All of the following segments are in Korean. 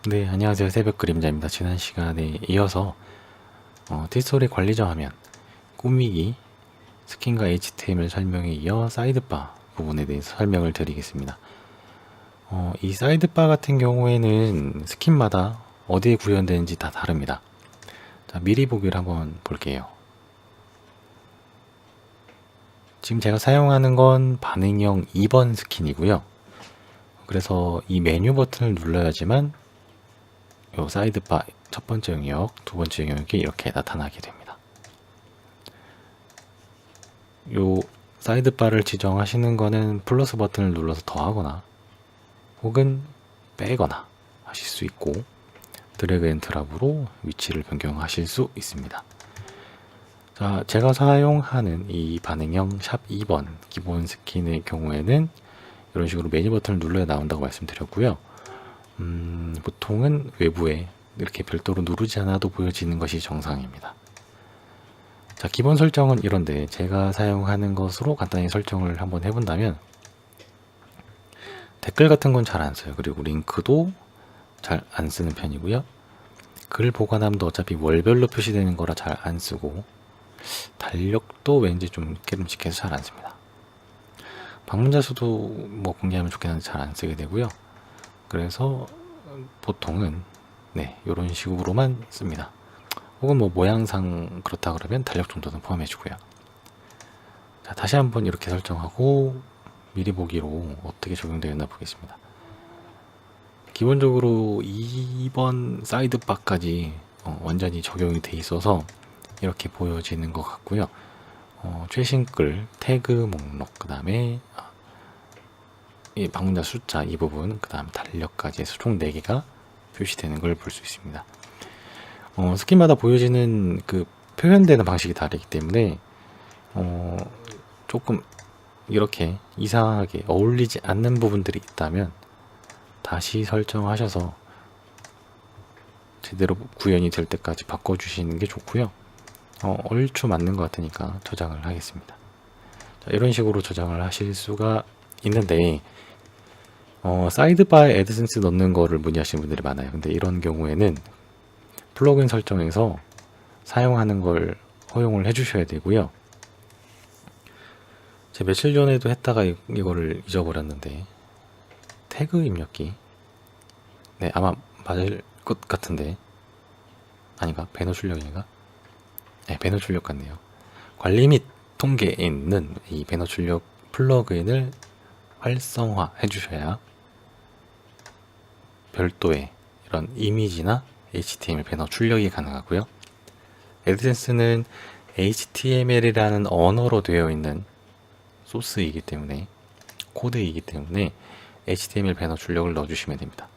네, 안녕하세요. 새벽 그림자입니다. 지난 시간에 이어서 티스토리 관리자 화면, 꾸미기, 스킨과 HTML 설명에 이어 사이드바 부분에 대해서 설명을 드리겠습니다. 이 사이드바 같은 경우에는 스킨마다 어디에 구현되는지 다 다릅니다. 자, 미리 보기를 한번 볼게요. 지금 제가 사용하는 건 반응형 2번 스킨이고요. 그래서 이 메뉴 버튼을 눌러야지만 요 사이드바 첫 번째 영역, 두 번째 영역이 이렇게 나타나게 됩니다. 요 사이드바를 지정하시는 거는 플러스 버튼을 눌러서 더하거나 혹은 빼거나 하실 수 있고, 드래그 앤 드랍으로 위치를 변경하실 수 있습니다. 자, 제가 사용하는 이 반응형 샵 2번 기본 스킨의 경우에는 이런 식으로 메뉴 버튼을 눌러야 나온다고 말씀드렸고요. 보통은 외부에 이렇게 별도로 누르지 않아도 보여지는 것이 정상입니다. 자, 기본 설정은 이런데 제가 사용하는 것으로 간단히 설정을 한번 해본다면, 댓글 같은 건 잘 안 써요. 그리고 링크도 잘 안 쓰는 편이고요. 글 보관함도 어차피 월별로 표시되는 거라 잘 안 쓰고, 달력도 왠지 좀 깨름직해서 잘 안 씁니다. 방문자 수도 뭐 공개하면 좋긴 한데 잘 안 쓰게 되고요. 그래서 보통은 이런 식으로만 씁니다. 혹은 뭐 모양상 그렇다 그러면 달력 정도는 포함해주고요. 자, 다시 한번 이렇게 설정하고 미리 보기로 어떻게 적용되었나 보겠습니다. 기본적으로 2번 사이드바까지 완전히 적용이 돼 있어서 이렇게 보여지는 것 같고요. 최신 글, 태그 목록, 그 다음에 이 방문자 숫자 이 부분, 그 다음 달력까지 해서 총 4개가 표시되는 걸 볼 수 있습니다. 스킨마다 보여지는 그 표현되는 방식이 다르기 때문에 조금 이렇게 이상하게 어울리지 않는 부분들이 있다면 다시 설정하셔서 제대로 구현이 될 때까지 바꿔주시는 게 좋고요. 얼추 맞는 것 같으니까 저장을 하겠습니다. 자, 이런 식으로 저장을 하실 수가 있는데, 사이드바에 애드센스 넣는 거를 문의하시는 분들이 많아요. 근데 이런 경우에는 플러그인 설정에서 사용하는 걸 허용을 해주셔야 되고요. 제가 며칠 전에도 했다가 이거를 잊어버렸는데, 태그 입력기, 네, 아마 맞을 것 같은데, 아닌가? 배너 출력인가? 네, 배너 출력 같네요. 관리 및 통계에 있는 이 배너 출력 플러그인을 활성화 해주셔야 별도의 이런 이미지나 HTML 배너 출력이 가능하고요. 애드센스는 HTML이라는 언어로 되어 있는 소스이기 때문에, 코드이기 때문에 HTML 배너 출력을 넣어주시면 됩니다.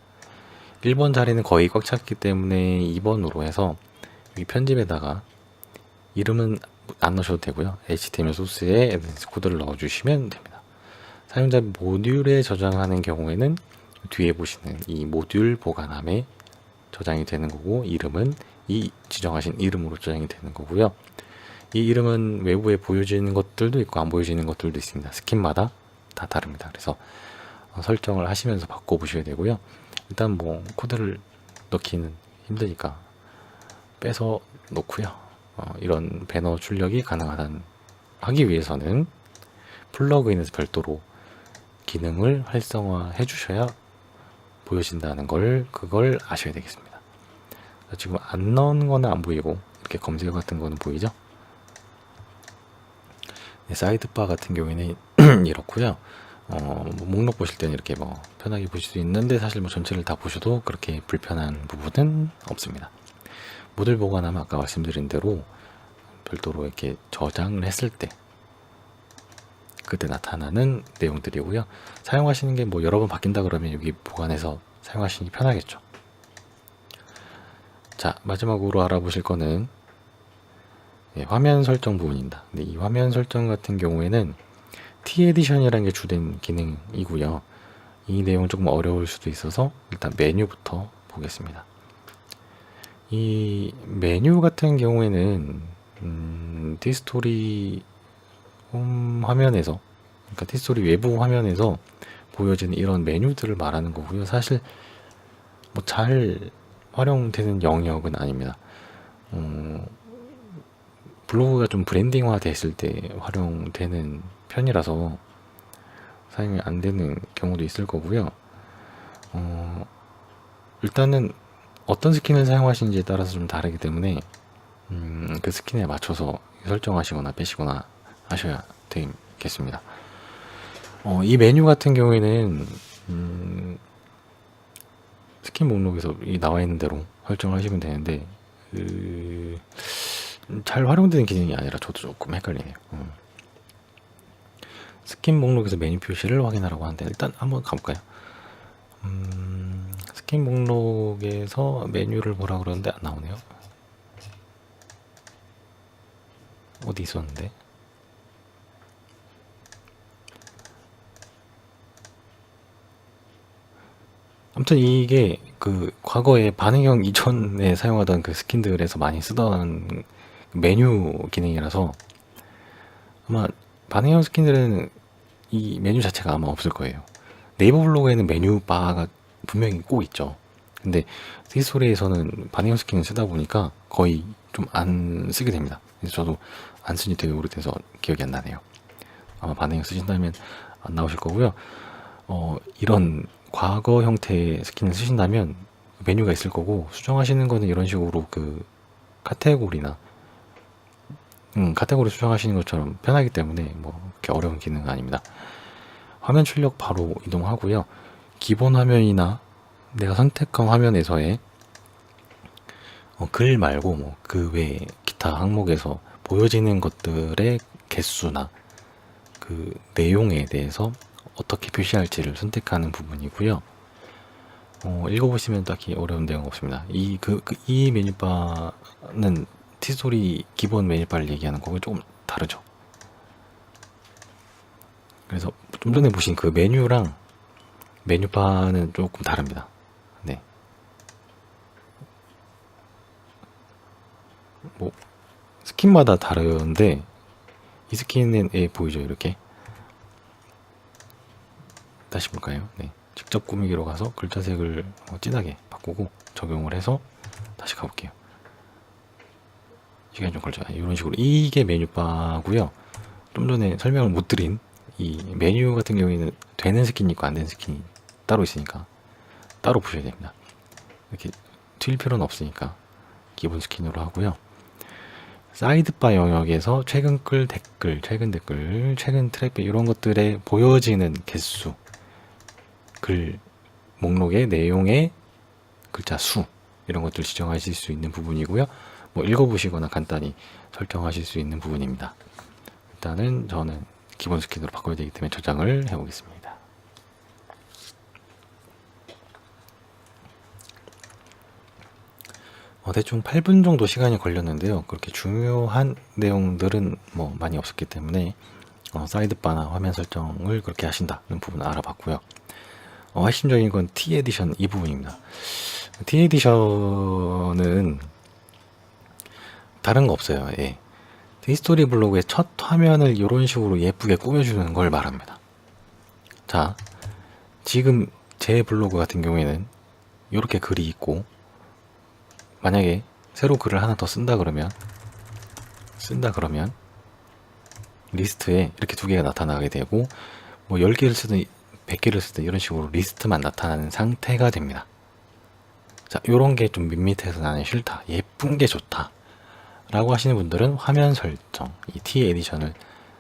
1번 자리는 거의 꽉 찼기 때문에 2번으로 해서 여기 편집에다가 이름은 안 넣으셔도 되고요. HTML 소스에 애드센스 코드를 넣어주시면 됩니다. 사용자 모듈에 저장하는 경우에는 뒤에 보시는 이 모듈 보관함에 저장이 되는 거고, 이름은 이 지정하신 이름으로 저장이 되는 거고요. 이 이름은 외부에 보여지는 것들도 있고 안 보여지는 것들도 있습니다. 스킨마다 다 다릅니다. 그래서 설정을 하시면서 바꿔보셔야 되고요. 일단 뭐 코드를 넣기는 힘드니까 빼서 놓고요. 이런 배너 출력이 가능하다는 하기 위해서는 플러그인에서 별도로 기능을 활성화해 주셔야 보여진다는 그걸 아셔야 되겠습니다. 지금 안 넣은 거는 안 보이고 이렇게 검색 같은 거는 보이죠? 네, 사이드바 같은 경우에는 이렇고요. 목록 보실 때는 이렇게 뭐 편하게 보실 수 있는데, 사실 뭐 전체를 다 보셔도 그렇게 불편한 부분은 없습니다. 모듈 보관하면 아까 말씀드린 대로 별도로 이렇게 저장을 했을 때 그때 나타나는 내용들이고요. 사용하시는 게 뭐 여러 번 바뀐다 그러면 여기 보관해서 사용하시는 게 편하겠죠. 자, 마지막으로 알아보실 거는 화면 설정 부분입니다. 근데 이 화면 설정 같은 경우에는 T-에디션이라는 게 주된 기능이고요. 이 내용은 조금 어려울 수도 있어서 일단 메뉴부터 보겠습니다. 이 메뉴 같은 경우에는 티스토리 홈 화면에서, 그러니까 티스토리 외부 화면에서 보여지는 이런 메뉴들을 말하는 거고요. 사실 뭐 잘 활용되는 영역은 아닙니다. 블로그가 좀 브랜딩화 됐을 때 활용되는 편이라서 사용이 안 되는 경우도 있을 거고요. 일단은 어떤 스킨을 사용하시는지에 따라서 좀 다르기 때문에 그 스킨에 맞춰서 설정하시거나 빼시거나 하셔야 되겠습니다. 이 메뉴 같은 경우에는 스킨 목록에서 나와 있는 대로 설정을 하시면 되는데 잘 활용되는 기능이 아니라 저도 조금 헷갈리네요. 스킨 목록에서 메뉴 표시를 확인하라고 하는데 일단 한번 가볼까요? 스킨 목록에서 메뉴를 보라 그러는데 안 나오네요. 어디 있었는데? 아무튼 이게 그 과거에 반응형 이전에 사용하던 그 스킨들에서 많이 쓰던 메뉴 기능이라서 아마 반응형 스킨들은 이 메뉴 자체가 아마 없을 거예요. 네이버 블로그에는 메뉴 바가 분명히 꼭 있죠. 근데 티스토리에서는 반응형 스킨을 쓰다 보니까 거의 좀 안 쓰게 됩니다. 그래서 저도 안 쓴 지 되게 오래돼서 기억이 안 나네요. 아마 반응형 쓰신다면 안 나오실 거고요. 이런 과거 형태의 스킨을 쓰신다면 메뉴가 있을 거고, 수정하시는 거는 이런 식으로 그 카테고리나 카테고리 수정하시는 것처럼 편하기 때문에 뭐 그렇게 어려운 기능은 아닙니다. 화면 출력 바로 이동하고요. 기본 화면이나 내가 선택한 화면에서의 글 말고 뭐 그 외에 기타 항목에서 보여지는 것들의 개수나 그 내용에 대해서 어떻게 표시할지를 선택하는 부분이고요. 읽어보시면 딱히 어려운 내용 없습니다. 이 메뉴바는 티스토리 기본 메뉴바를 얘기하는 거고 조금 다르죠. 그래서 좀 전에 보신 그 메뉴랑 메뉴바는 조금 다릅니다. 네. 뭐 스킨마다 다른데 이 스킨은 보이죠? 이렇게 다시 볼까요? 네. 직접 꾸미기로 가서 글자색을 진하게 바꾸고 적용을 해서 다시 가볼게요. 시간이 좀 걸려요. 이런 식으로 이게 메뉴바고요. 좀 전에 설명을 못 드린 이 메뉴 같은 경우에는 되는 스킨이 있고 안 되는 스킨이 따로 있으니까 따로 보셔야 됩니다. 이렇게 튈 필요는 없으니까 기본 스킨으로 하고요. 사이드바 영역에서 최근 글 댓글, 최근 댓글, 최근 트래픽 이런 것들에 보여지는 개수, 글 목록의 내용의 글자 수 이런 것들 지정하실 수 있는 부분이고요. 뭐 읽어보시거나 간단히 설정하실 수 있는 부분입니다. 일단은 저는 기본 스킨으로 바꿔야 되기 때문에 저장을 해보겠습니다. 대충 8분 정도 시간이 걸렸는데요. 그렇게 중요한 내용들은 뭐 많이 없었기 때문에 사이드바나 화면 설정을 그렇게 하신다는 부분을 알아봤고요. 핵심적인 건 T 에디션 이 부분입니다. T 에디션은 다른 거 없어요. 예. 히스토리 블로그의 첫 화면을 이런 식으로 예쁘게 꾸며주는 걸 말합니다. 자, 지금 제 블로그 같은 경우에는 이렇게 글이 있고, 만약에 새로 글을 하나 더 쓴다 그러면 리스트에 이렇게 두 개가 나타나게 되고, 뭐 10개를 쓰든 100개를 쓰든 이런 식으로 리스트만 나타나는 상태가 됩니다. 자, 요런 게 좀 밋밋해서 나는 싫다, 예쁜 게 좋다 라고 하시는 분들은 화면 설정, 이 T 에디션을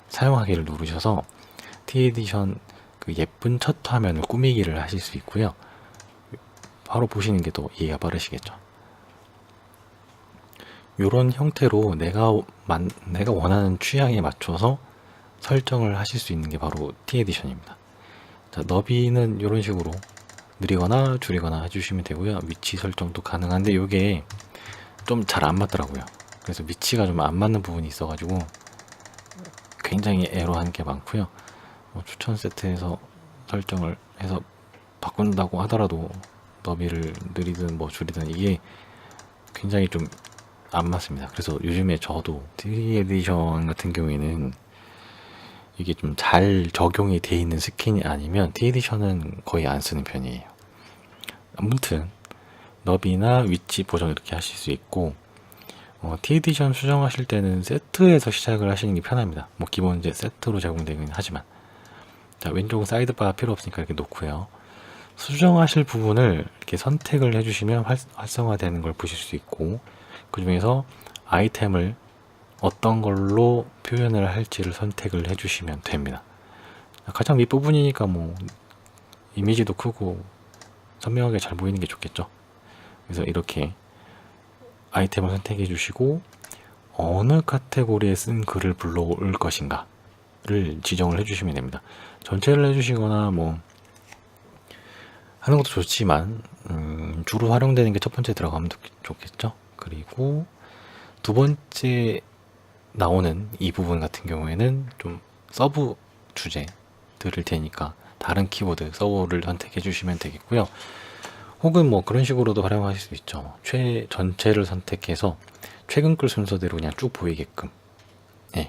사용하기를 누르셔서 T 에디션 그 예쁜 첫 화면을 꾸미기를 하실 수 있고요. 바로 보시는 게 더 이해가 빠르시겠죠. 이런 형태로 내가 원하는 취향에 맞춰서 설정을 하실 수 있는 게 바로 T 에디션입니다. 자, 너비는 이런 식으로 느리거나 줄이거나 해주시면 되고요. 위치 설정도 가능한데 이게 좀 잘 안 맞더라고요. 그래서 위치가 좀 안 맞는 부분이 있어가지고 굉장히 애로한 게 많고요. 추천 세트에서 설정을 해서 바꾼다고 하더라도 너비를 느리든 뭐 줄이든 이게 굉장히 좀 안 맞습니다. 그래서 요즘에 저도 T 에디션 같은 경우에는 이게 좀 잘 적용이 돼 있는 스킨이 아니면 T 에디션은 거의 안 쓰는 편이에요. 아무튼 너비나 위치 보정 이렇게 하실 수 있고, T-에디션 수정하실 때는 세트에서 시작을 하시는 게 편합니다. 뭐 기본 이제 세트로 제공되긴 하지만, 자, 왼쪽은 사이드바 필요 없으니까 이렇게 놓고요. 수정하실 부분을 이렇게 선택을 해주시면 활성화되는 걸 보실 수 있고, 그 중에서 아이템을 어떤 걸로 표현을 할지를 선택을 해주시면 됩니다. 가장 윗부분이니까 뭐 이미지도 크고 선명하게 잘 보이는 게 좋겠죠. 그래서 이렇게 아이템을 선택해 주시고, 어느 카테고리에 쓴 글을 불러올 것인가를 지정을 해주시면 됩니다. 전체를 해주시거나 뭐 하는 것도 좋지만, 주로 활용되는 게 첫 번째 들어가면 좋겠죠. 그리고 두 번째 나오는 이 부분 같은 경우에는 좀 서브 주제 들을 테니까 다른 키워드 서브를 선택해 주시면 되겠고요. 혹은 뭐 그런 식으로도 활용하실 수 있죠. 전체를 선택해서 최근 글 순서대로 그냥 쭉 보이게끔,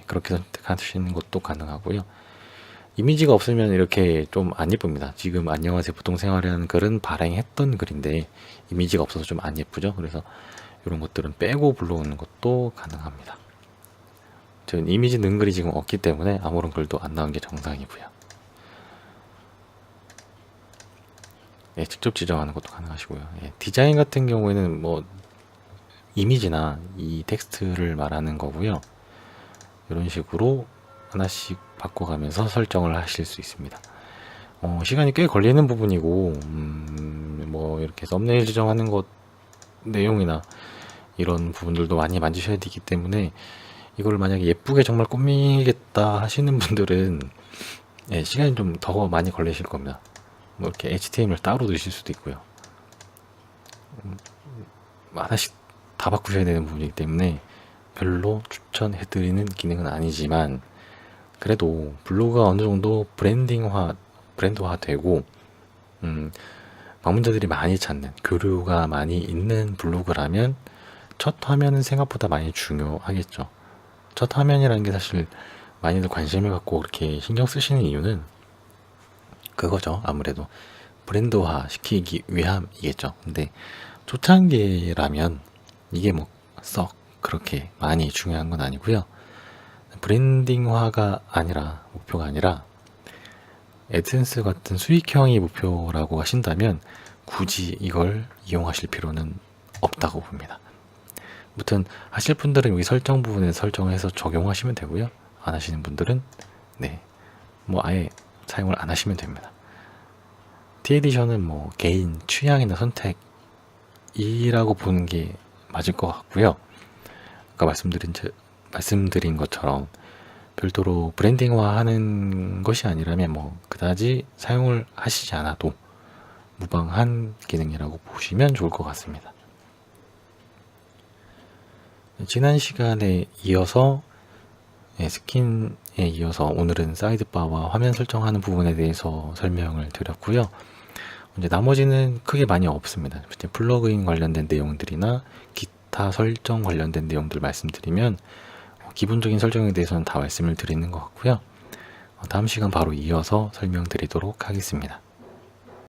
그렇게 선택하시는 것도 가능하고요. 이미지가 없으면 이렇게 좀 안 예쁩니다. 지금 안녕하세요 보통 생활이라는 글은 발행했던 글인데 이미지가 없어서 좀 안 예쁘죠. 그래서 이런 것들은 빼고 불러오는 것도 가능합니다. 저는 이미지 넣은 글이 지금 없기 때문에 아무런 글도 안 나온 게 정상이고요. 직접 지정하는 것도 가능하시고요. 디자인 같은 경우에는 뭐 이미지나 이 텍스트를 말하는 거고요. 이런 식으로 하나씩 바꿔가면서 설정을 하실 수 있습니다. 시간이 꽤 걸리는 부분이고, 뭐 이렇게 썸네일 지정하는 것 내용이나 이런 부분들도 많이 만지셔야 되기 때문에, 이걸 만약에 예쁘게 정말 꾸미겠다 하시는 분들은 시간이 좀 더 많이 걸리실 겁니다. 뭐 이렇게 HTML 따로 넣으실 수도 있고요. 하나씩 다 바꾸셔야 되는 부분이기 때문에 별로 추천해드리는 기능은 아니지만, 그래도 블로그가 어느 정도 브랜드화 되고, 방문자들이 많이 찾는, 교류가 많이 있는 블로그라면 첫 화면은 생각보다 많이 중요하겠죠. 첫 화면이라는 게 사실 많이들 관심을 갖고 그렇게 신경 쓰시는 이유는 그거죠. 아무래도 브랜드화 시키기 위함이겠죠. 근데 초창기라면 이게 뭐 썩 그렇게 많이 중요한 건 아니고요. 브랜딩화가 아니라, 목표가 아니라 애드센스 같은 수익형이 목표라고 하신다면 굳이 이걸 이용하실 필요는 없다고 봅니다. 아무튼 하실 분들은 여기 설정 부분에 설정해서 적용하시면 되고요. 안 하시는 분들은 뭐 아예 사용을 안 하시면 됩니다. T-에디션은 뭐 개인 취향이나 선택이라고 보는 게 맞을 것 같고요. 아까 말씀드린 것처럼 별도로 브랜딩화 하는 것이 아니라면 뭐 그다지 사용을 하시지 않아도 무방한 기능이라고 보시면 좋을 것 같습니다. 지난 시간에 이어서 스킨에 이어서 오늘은 사이드바와 화면 설정하는 부분에 대해서 설명을 드렸고요. 이제 나머지는 크게 많이 없습니다. 플러그인 관련된 내용들이나 기타 설정 관련된 내용들 말씀드리면 기본적인 설정에 대해서는 다 말씀을 드리는 것 같고요. 다음 시간 바로 이어서 설명드리도록 하겠습니다.